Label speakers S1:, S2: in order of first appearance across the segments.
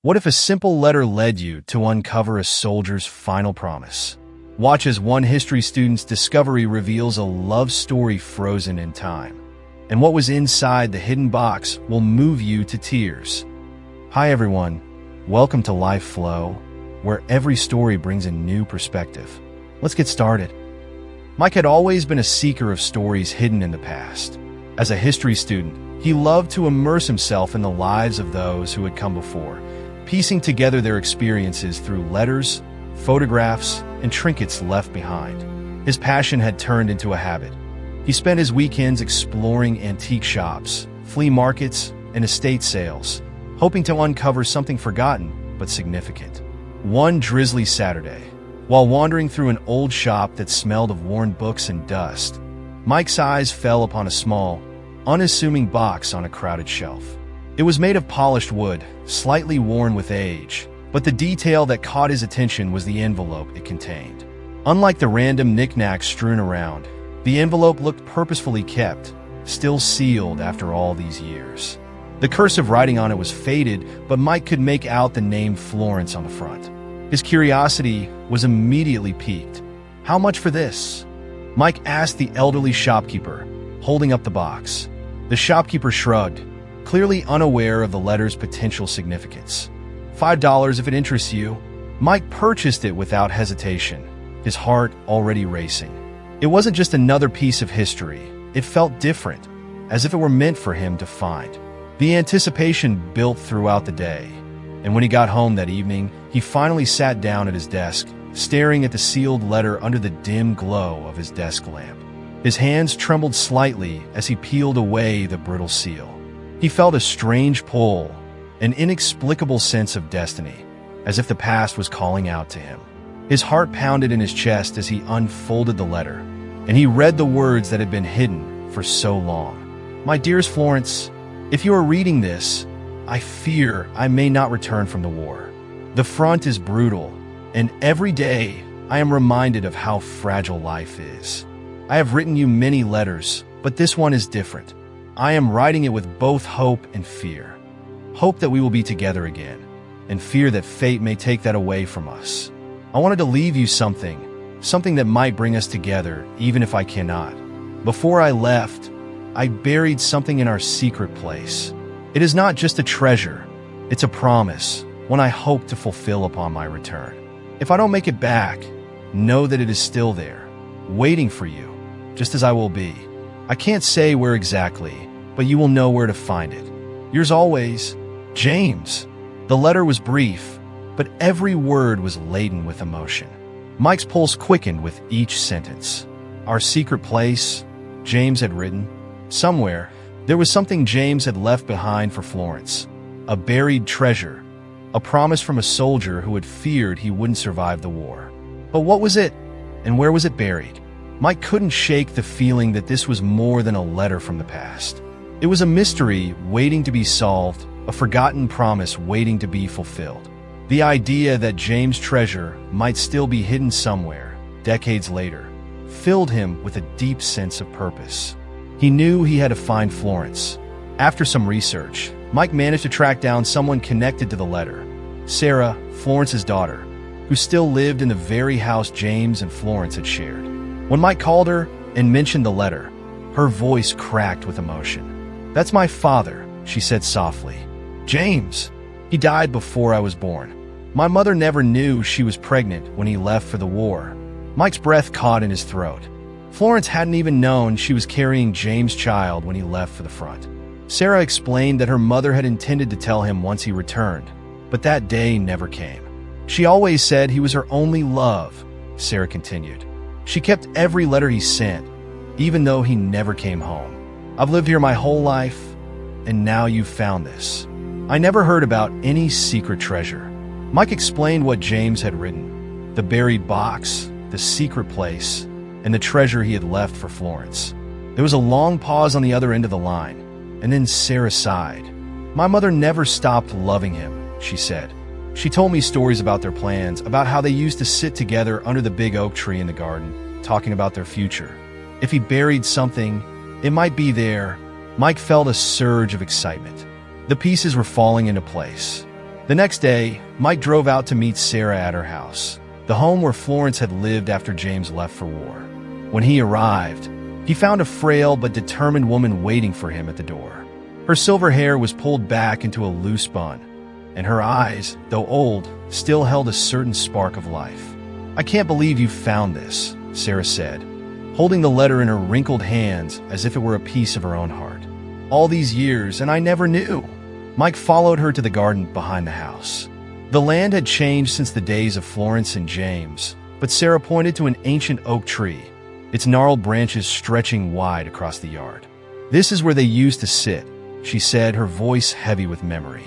S1: What if a simple letter led you to uncover a soldier's final promise? Watch as one history student's discovery reveals a love story frozen in time. And what was inside the hidden box will move you to tears. Hi everyone, welcome to Life Flow, where every story brings a new perspective. Let's get started. Mike had always been a seeker of stories hidden in the past. As a history student, he loved to immerse himself in the lives of those who had come before, piecing together their experiences through letters, photographs, and trinkets left behind. His passion had turned into a habit. He spent his weekends exploring antique shops, flea markets, and estate sales, hoping to uncover something forgotten but significant. One drizzly Saturday, while wandering through an old shop that smelled of worn books and dust, Mike's eyes fell upon a small, unassuming box on a crowded shelf. It was made of polished wood, slightly worn with age, but the detail that caught his attention was the envelope it contained. Unlike the random knickknacks strewn around, the envelope looked purposefully kept, still sealed after all these years. The cursive writing on it was faded, but Mike could make out the name Florence on the front. His curiosity was immediately piqued. "How much for this?" Mike asked the elderly shopkeeper, holding up the box. The shopkeeper shrugged, clearly unaware of the letter's potential significance. $5 if it interests you." Mike purchased it without hesitation, his heart already racing. It wasn't just another piece of history. It felt different, as if it were meant for him to find. The anticipation built throughout the day, and when he got home that evening, he finally sat down at his desk, staring at the sealed letter under the dim glow of his desk lamp. His hands trembled slightly as he peeled away the brittle seal. He felt a strange pull, an inexplicable sense of destiny, as if the past was calling out to him. His heart pounded in his chest as he unfolded the letter, and he read the words that had been hidden for so long. "My dearest Florence, if you are reading this, I fear I may not return from the war. The front is brutal, and every day I am reminded of how fragile life is. I have written you many letters, but this one is different. I am writing it with both hope and fear. Hope that we will be together again, and fear that fate may take that away from us. I wanted to leave you something that might bring us together, even if I cannot. Before I left, I buried something in our secret place. It is not just a treasure, it's a promise, one I hope to fulfill upon my return. If I don't make it back, know that it is still there, waiting for you, just as I will be. I can't say where exactly, but you will know where to find it. Yours always, James." The letter was brief, but every word was laden with emotion. Mike's pulse quickened with each sentence. "Our secret place," James had written. Somewhere, there was something James had left behind for Florence. A buried treasure, a promise from a soldier who had feared he wouldn't survive the war. But what was it, and where was it buried? Mike couldn't shake the feeling that this was more than a letter from the past. It was a mystery waiting to be solved, a forgotten promise waiting to be fulfilled. The idea that James' treasure might still be hidden somewhere, decades later, filled him with a deep sense of purpose. He knew he had to find Florence. After some research, Mike managed to track down someone connected to the letter, Sarah, Florence's daughter, who still lived in the very house James and Florence had shared. When Mike called her and mentioned the letter, her voice cracked with emotion. "That's my father," she said softly. "James. He died before I was born. My mother never knew she was pregnant when he left for the war." Mike's breath caught in his throat. Florence hadn't even known she was carrying James' child when he left for the front. Sarah explained that her mother had intended to tell him once he returned, but that day never came. "She always said he was her only love," Sarah continued. "She kept every letter he sent, even though he never came home. I've lived here my whole life, and now you've found this. I never heard about any secret treasure." Mike explained what James had written, the buried box, the secret place, and the treasure he had left for Florence. There was a long pause on the other end of the line, and then Sarah sighed. "My mother never stopped loving him," she said. "She told me stories about their plans, about how they used to sit together under the big oak tree in the garden, talking about their future. If he buried something, it might be there." Mike felt a surge of excitement. The pieces were falling into place. The next day, Mike drove out to meet Sarah at her house, the home where Florence had lived after James left for war. When he arrived, he found a frail but determined woman waiting for him at the door. Her silver hair was pulled back into a loose bun, and her eyes, though old, still held a certain spark of life. "I can't believe you found this," Sarah said, holding the letter in her wrinkled hands as if it were a piece of her own heart. "All these years, and I never knew." Mike followed her to the garden behind the house. The land had changed since the days of Florence and James, but Sarah pointed to an ancient oak tree, its gnarled branches stretching wide across the yard. "This is where they used to sit," she said, her voice heavy with memory.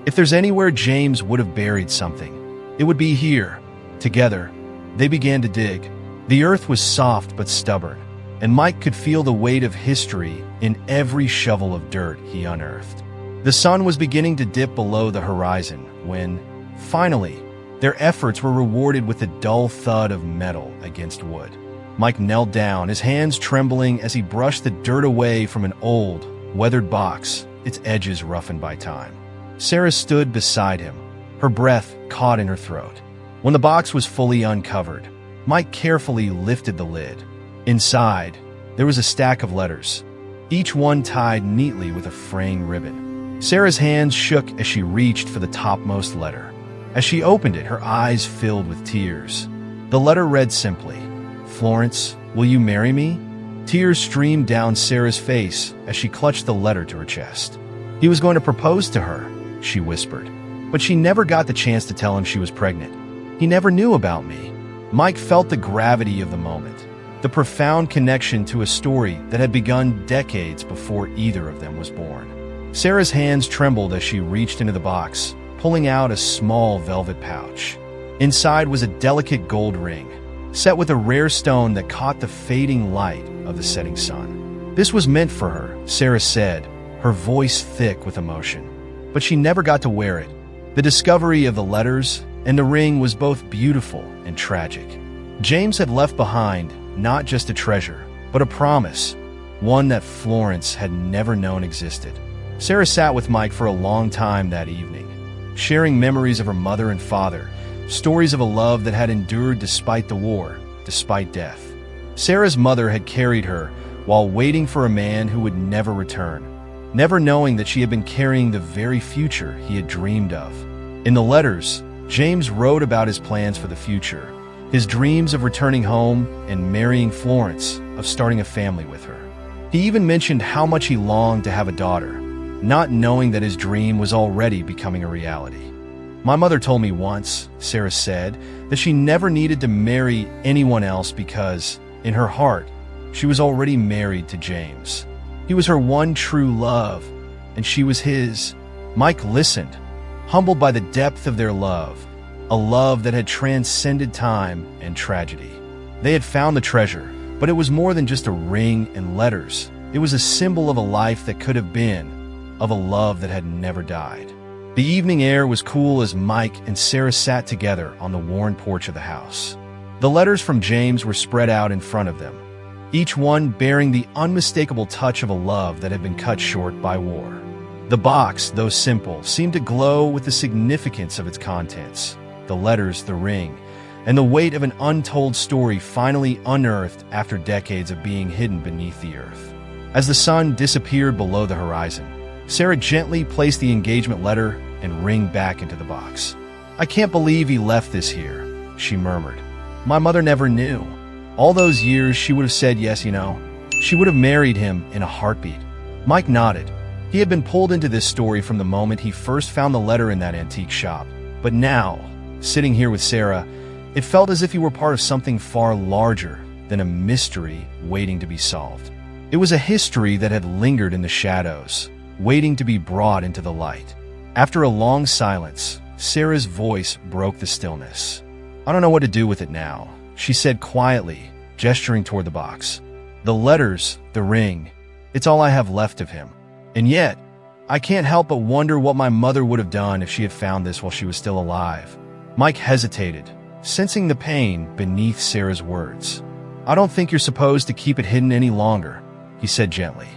S1: "If there's anywhere James would have buried something, it would be here." Together, they began to dig. The earth was soft but stubborn, and Mike could feel the weight of history in every shovel of dirt he unearthed. The sun was beginning to dip below the horizon when, finally, their efforts were rewarded with the dull thud of metal against wood. Mike knelt down, his hands trembling as he brushed the dirt away from an old, weathered box, its edges roughened by time. Sarah stood beside him, her breath caught in her throat. When the box was fully uncovered, Mike carefully lifted the lid. Inside, there was a stack of letters, each one tied neatly with a fraying ribbon. Sarah's hands shook as she reached for the topmost letter. As she opened it, her eyes filled with tears. The letter read simply, "Florence, will you marry me?" Tears streamed down Sarah's face as she clutched the letter to her chest. "He was going to propose to her," she whispered, "but she never got the chance to tell him she was pregnant. He never knew about me." Mike felt the gravity of the moment, the profound connection to a story that had begun decades before either of them was born. Sarah's hands trembled as she reached into the box, pulling out a small velvet pouch. Inside was a delicate gold ring, set with a rare stone that caught the fading light of the setting sun. "This was meant for her," Sarah said, her voice thick with emotion. But she never got to wear it. The discovery of the letters and the ring was both beautiful and tragic. James had left behind not just a treasure, but a promise, one that Florence had never known existed. Sarah sat with Mike for a long time that evening, sharing memories of her mother and father, stories of a love that had endured despite the war, despite death. Sarah's mother had carried her while waiting for a man who would never return, never knowing that she had been carrying the very future he had dreamed of. In the letters, James wrote about his plans for the future, his dreams of returning home and marrying Florence, of starting a family with her. He even mentioned how much he longed to have a daughter, not knowing that his dream was already becoming a reality. "My mother told me once," Sarah said, "that she never needed to marry anyone else because, in her heart, she was already married to James. He was her one true love, and she was his." Mike listened, humbled by the depth of their love, a love that had transcended time and tragedy. They had found the treasure, but it was more than just a ring and letters. It was a symbol of a life that could have been, of a love that had never died. The evening air was cool as Mike and Sarah sat together on the worn porch of the house. The letters from James were spread out in front of them, each one bearing the unmistakable touch of a love that had been cut short by war. The box, though simple, seemed to glow with the significance of its contents, the letters, the ring, and the weight of an untold story finally unearthed after decades of being hidden beneath the earth. As the sun disappeared below the horizon, Sarah gently placed the engagement letter and ring back into the box. "I can't believe he left this here," she murmured. "My mother never knew. All those years she would have said yes, you know. She would have married him in a heartbeat." Mike nodded. He had been pulled into this story from the moment he first found the letter in that antique shop. But now, sitting here with Sarah, it felt as if he were part of something far larger than a mystery waiting to be solved. It was a history that had lingered in the shadows, waiting to be brought into the light. After a long silence, Sarah's voice broke the stillness. "I don't know what to do with it now," she said quietly, gesturing toward the box. "The letters, the ring, it's all I have left of him. And yet, I can't help but wonder what my mother would have done if she had found this while she was still alive." Mike hesitated, sensing the pain beneath Sarah's words. "I don't think you're supposed to keep it hidden any longer," he said gently.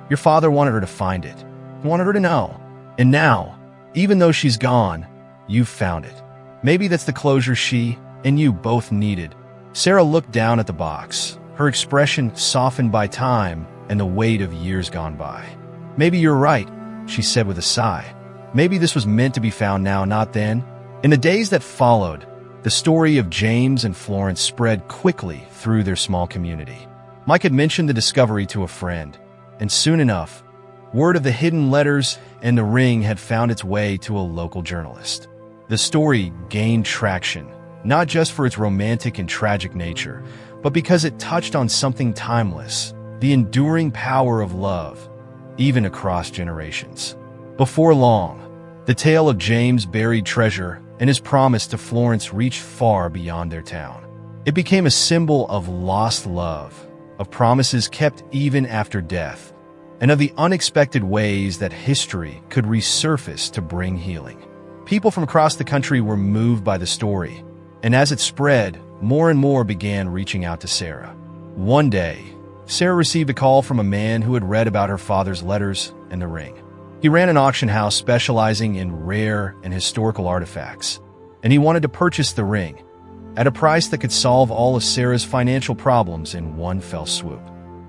S1: "Your father wanted her to find it. He wanted her to know. And now, even though she's gone, You found it. Maybe that's the closure she and you both needed. Sarah looked down at the box, her expression softened by time and the weight of years gone by. Maybe you're right, she said with a sigh. Maybe this was meant to be found now, not then. In the days that followed, the story of James and Florence spread quickly through their small community. Mike had mentioned the discovery to a friend, and soon enough, word of the hidden letters and the ring had found its way to a local journalist. The story gained traction, not just for its romantic and tragic nature, but because it touched on something timeless, the enduring power of love, even across generations. Before long, the tale of James' buried treasure and his promise to Florence reached far beyond their town. It became a symbol of lost love, of promises kept even after death, and of the unexpected ways that history could resurface to bring healing. People from across the country were moved by the story, and as it spread, more and more began reaching out to Sarah. One day, Sarah received a call from a man who had read about her father's letters and the ring. He ran an auction house specializing in rare and historical artifacts, and he wanted to purchase the ring at a price that could solve all of Sarah's financial problems in one fell swoop.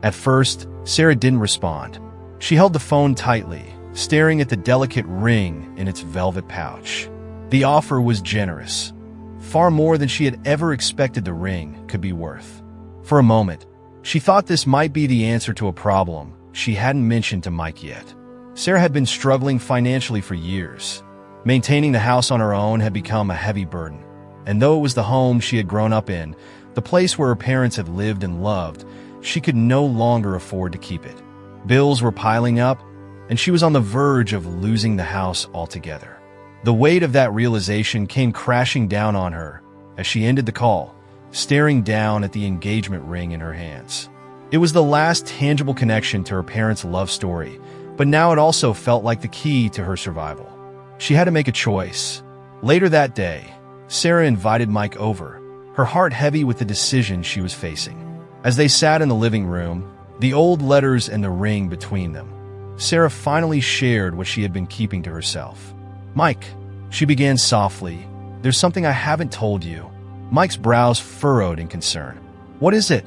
S1: At first, Sarah didn't respond. She held the phone tightly, staring at the delicate ring in its velvet pouch. The offer was generous, far more than she had ever expected the ring could be worth. For a moment, she thought this might be the answer to a problem she hadn't mentioned to Mike yet. Sarah had been struggling financially for years. Maintaining the house on her own had become a heavy burden, and though it was the home she had grown up in, the place where her parents had lived and loved, she could no longer afford to keep it. Bills were piling up, and she was on the verge of losing the house altogether. The weight of that realization came crashing down on her as she ended the call, staring down at the engagement ring in her hands. It was the last tangible connection to her parents' love story, but now it also felt like the key to her survival. She had to make a choice. Later that day, Sarah invited Mike over, her heart heavy with the decision she was facing. As they sat in the living room, the old letters and the ring between them, Sarah finally shared what she had been keeping to herself. "Mike," she began softly, "there's something I haven't told you." Mike's brows furrowed in concern. "What is it?"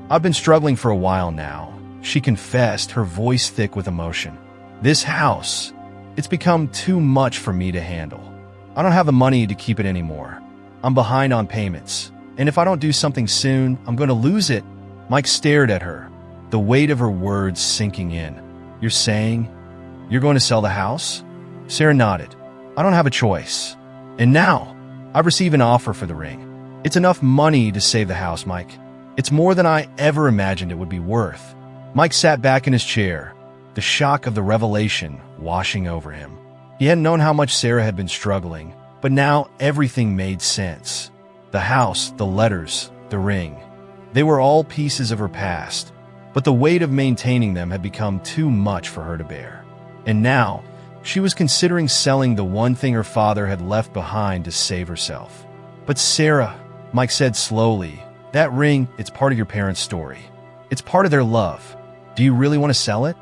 S1: "I've been struggling for a while now," she confessed, her voice thick with emotion. "This house, it's become too much for me to handle. I don't have the money to keep it anymore. I'm behind on payments, and if I don't do something soon, I'm going to lose it." Mike stared at her, the weight of her words sinking in. "You're saying you're going to sell the house?" Sarah nodded. "I don't have a choice. And now, I've received an offer for the ring. It's enough money to save the house, Mike. It's more than I ever imagined it would be worth." Mike sat back in his chair, the shock of the revelation washing over him. He hadn't known how much Sarah had been struggling, but now everything made sense. The house, the letters, the ring. They were all pieces of her past, but the weight of maintaining them had become too much for her to bear. And now, she was considering selling the one thing her father had left behind to save herself. "But Sarah," Mike said slowly, "that ring, it's part of your parents' story. It's part of their love. Do you really want to sell it?"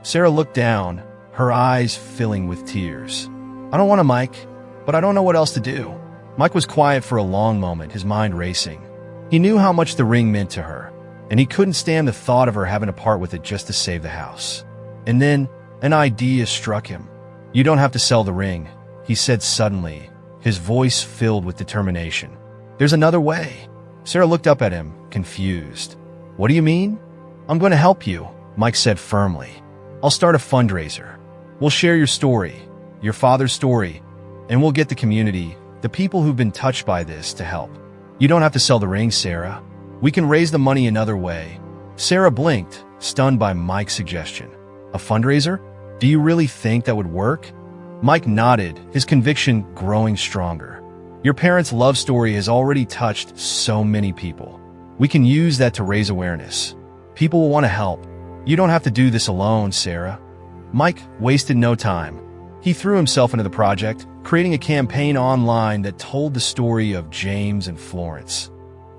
S1: Sarah looked down, her eyes filling with tears. "I don't want to, Mike, but I don't know what else to do." Mike was quiet for a long moment, his mind racing. He knew how much the ring meant to her, and he couldn't stand the thought of her having to part with it just to save the house. And then, an idea struck him. "You don't have to sell the ring," he said suddenly, his voice filled with determination. "There's another way." Sarah looked up at him, confused. "What do you mean?" "I'm going to help you," Mike said firmly. "I'll start a fundraiser. We'll share your story, your father's story, and we'll get the community, the people who've been touched by this, to help. You don't have to sell the ring, Sarah. We can raise the money another way." Sarah blinked, stunned by Mike's suggestion. "A fundraiser? Do you really think that would work?" Mike nodded, his conviction growing stronger. "Your parents' love story has already touched so many people. We can use that to raise awareness. People will want to help. You don't have to do this alone, Sarah." Mike wasted no time. He threw himself into the project, creating a campaign online that told the story of James and Florence.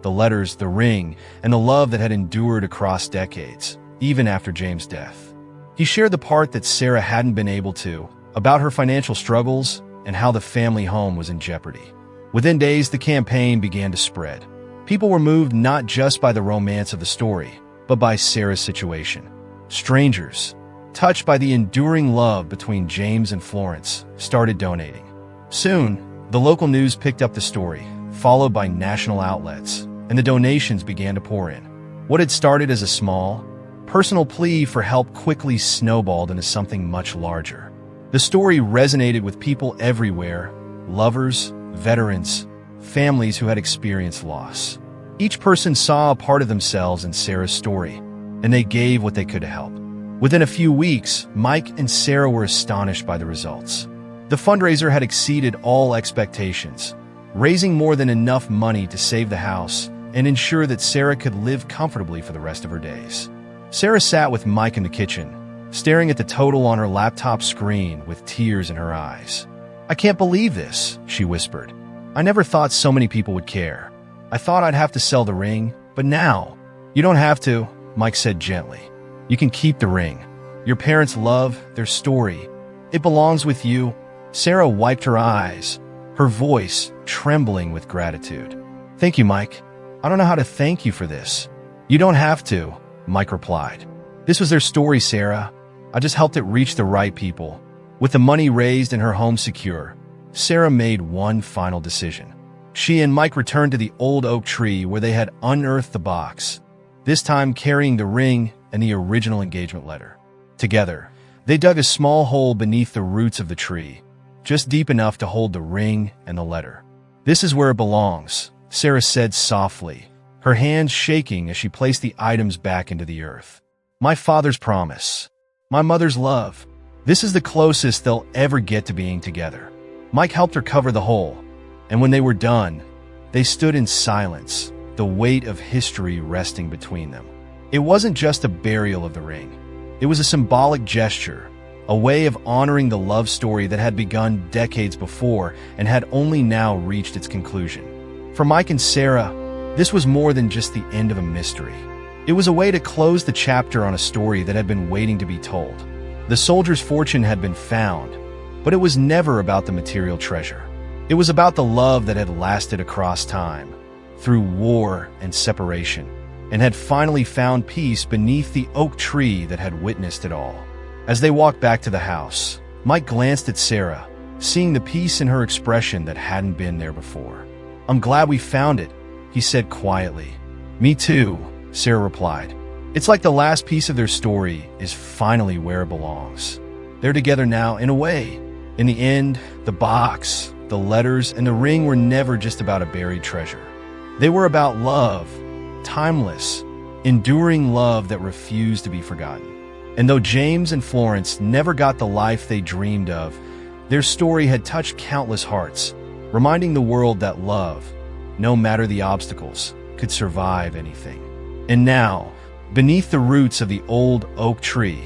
S1: The letters, the ring, and the love that had endured across decades, even after James' death. He shared the part that Sarah hadn't been able to, about her financial struggles, and how the family home was in jeopardy. Within days, the campaign began to spread. People were moved not just by the romance of the story, but by Sarah's situation. Strangers, touched by the enduring love between James and Florence, started donating. Soon, the local news picked up the story, followed by national outlets, and the donations began to pour in. What had started as a small, personal plea for help quickly snowballed into something much larger. The story resonated with people everywhere: lovers, veterans, families who had experienced loss. Each person saw a part of themselves in Sarah's story, and they gave what they could to help. Within a few weeks, Mike and Sarah were astonished by the results. The fundraiser had exceeded all expectations, raising more than enough money to save the house and ensure that Sarah could live comfortably for the rest of her days. Sarah sat with Mike in the kitchen, staring at the total on her laptop screen with tears in her eyes. "I can't believe this," she whispered. "I never thought so many people would care. I thought I'd have to sell the ring, but now—" "You don't have to," Mike said gently. "You can keep the ring. Your parents' love, their story. It belongs with you." Sarah wiped her eyes, her voice trembling with gratitude. "Thank you, Mike. I don't know how to thank you for this." "You don't have to," Mike replied. "This was their story, Sarah. I just helped it reach the right people." With the money raised and her home secure, Sarah made one final decision. She and Mike returned to the old oak tree where they had unearthed the box, this time carrying the ring and the original engagement letter. Together, they dug a small hole beneath the roots of the tree, just deep enough to hold the ring and the letter. "This is where it belongs," Sarah said softly, her hands shaking as she placed the items back into the earth. "My father's promise. My mother's love. This is the closest they'll ever get to being together." Mike helped her cover the hole, and when they were done, they stood in silence, the weight of history resting between them. It wasn't just a burial of the ring. It was a symbolic gesture, a way of honoring the love story that had begun decades before and had only now reached its conclusion. For Mike and Sarah, this was more than just the end of a mystery. It was a way to close the chapter on a story that had been waiting to be told. The soldier's fortune had been found, but it was never about the material treasure. It was about the love that had lasted across time, through war and separation, and had finally found peace beneath the oak tree that had witnessed it all. As they walked back to the house, Mike glanced at Sarah, seeing the peace in her expression that hadn't been there before. "I'm glad we found it," he said quietly. "Me too," Sarah replied. "It's like the last piece of their story is finally where it belongs. They're together now, in a way. In the end, the box, the letters, and the ring were never just about a buried treasure. They were about love, timeless, enduring love that refused to be forgotten. And though James and Florence never got the life they dreamed of, their story had touched countless hearts, reminding the world that love, no matter the obstacles, could survive anything. And now, beneath the roots of the old oak tree,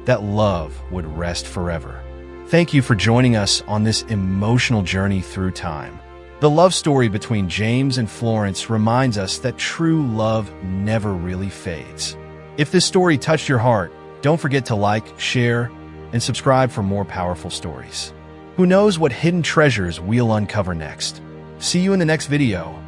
S1: that love would rest forever. Thank you for joining us on this emotional journey through time. The love story between James and Florence reminds us that true love never really fades. If this story touched your heart, don't forget to like, share, and subscribe for more powerful stories. Who knows what hidden treasures we'll uncover next? See you in the next video.